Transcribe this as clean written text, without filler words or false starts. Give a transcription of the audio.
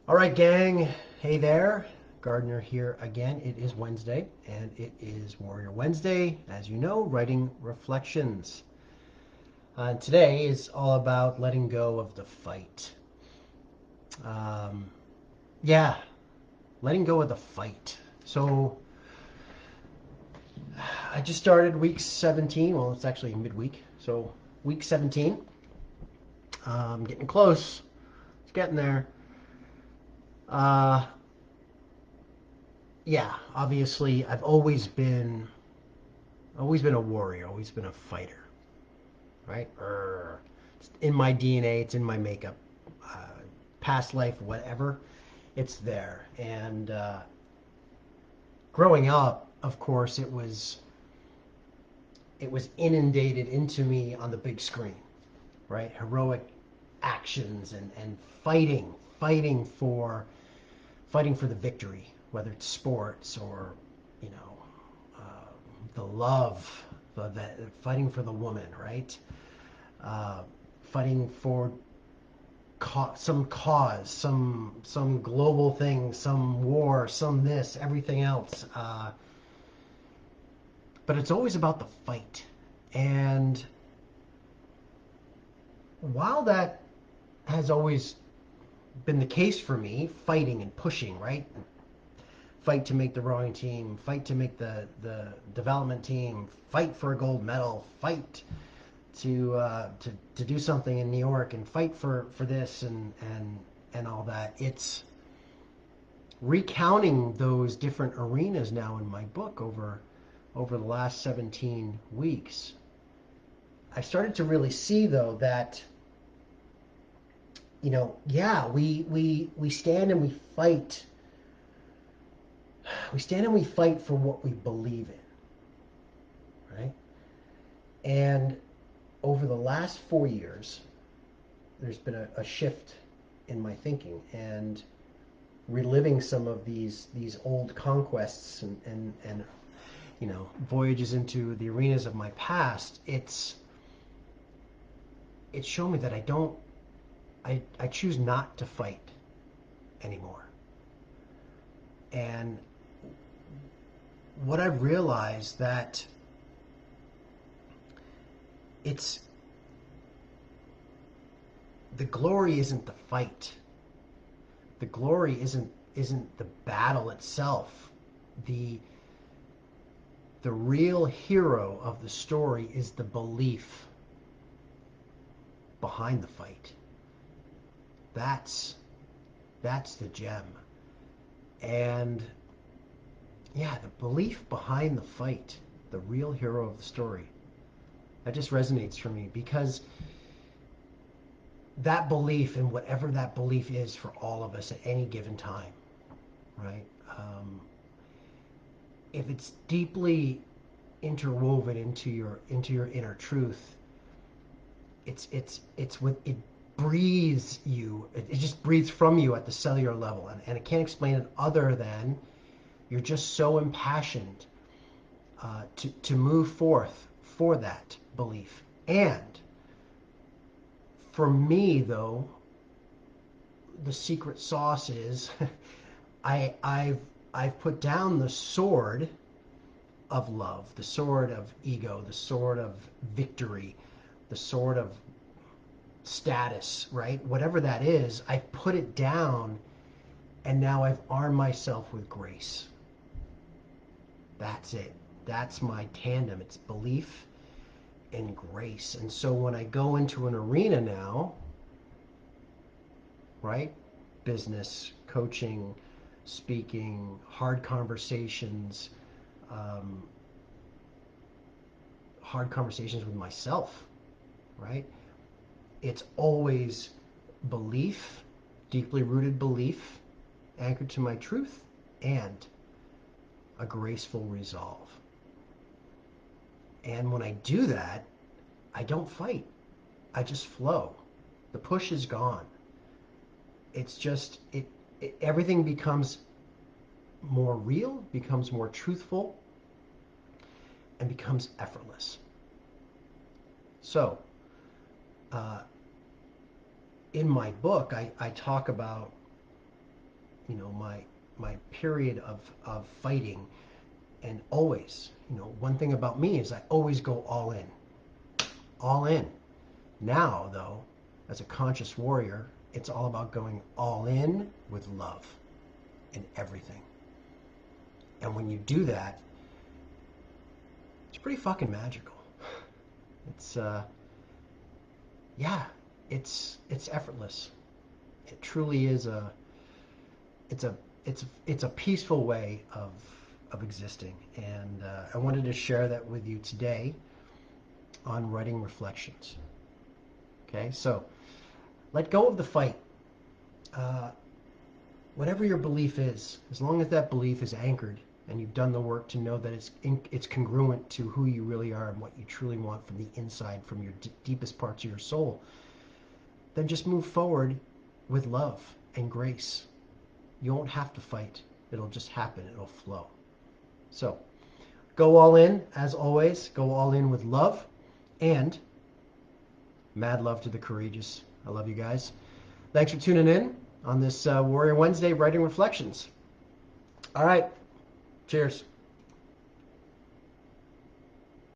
All right, gang. Hey there. Gardner here again. It is Wednesday, and it is Warrior Wednesday, as you know, writing reflections. Today is all about letting go of the fight. Um, yeah, letting go of the fight. So I just started week 17. Well, it's actually midweek. So week 17. Getting close. It's getting there. Uh, yeah, obviously, I've always been a warrior, always been a fighter, right? It's in my DNA, it's in my makeup. Uh, Past life, whatever, it's there. And growing up, of course, it was inundated into me on the big screen, right? Heroic actions and fighting for fighting for the victory, whether it's sports or you know uh, the love, the fighting for the woman, right? Uh, Fighting for some cause, some global thing, some war, some this, everything else. But it's always about the fight. And while that has always been the case for me, fighting and pushing, right? Fight to make the rowing team, fight to make the development team, fight for a gold medal, fight to do something in New York, and fight for this and all that. It's recounting those different arenas now in my book over the last 17 weeks. I started to really see though that yeah, we stand and we fight. We stand and we fight for what we believe in, right? And over the last 4 years, there's been a shift in my thinking and reliving some of these old conquests and voyages into the arenas of my past. It's shown me that I choose not to fight anymore. And what I realized that it's the glory isn't the fight. The glory isn't the battle itself. The real hero of the story is the belief behind the fight. That's that's the gem. And yeah, the belief behind the fight, the real hero of the story. That just resonates for me because that belief and whatever that belief is for all of us at any given time, right? If it's deeply interwoven into your inner truth, it's what it breathes you. It just breathes from you at the cellular level, and I can't explain it other than you're just so impassioned to move forth for that belief. And for me, though, the secret sauce is I've put down the sword of love, the sword of ego, the sword of victory, the sword of status, right? Whatever that is, I put it down, and now I've armed myself with grace. That's it. That's my tandem. It's belief and grace. And so when I go into an arena now, right? Business, coaching, speaking, hard conversations, um, hard conversations with myself, right? It's always belief, deeply rooted belief, anchored to my truth, and a graceful resolve. And when I do that, I don't fight. I just flow. The push is gone. It's just everything becomes more real, becomes more truthful, and becomes effortless. So, uh, in my book, I talk about my period of fighting, and always, one thing about me is I always go all in. All in. Now, though, as a conscious warrior, it's all about going all in with love in everything. And when you do that, it's pretty fucking magical. It's yeah, it's effortless. It truly is it's a peaceful way of existing, and I wanted to share that with you today on Writing Reflections. Okay, so let go of the fight. Whatever your belief is, as long as that belief is anchored and you've done the work to know that it's congruent to who you really are and what you truly want from the inside, from your deepest parts of your soul, then just move forward with love and grace. You won't have to fight. It'll just happen. It'll flow. So go all in, as always. Go all in with love, and mad love to the courageous. I love you guys. Thanks for tuning in on this Warrior Wednesday Writing Reflections. All right. Cheers.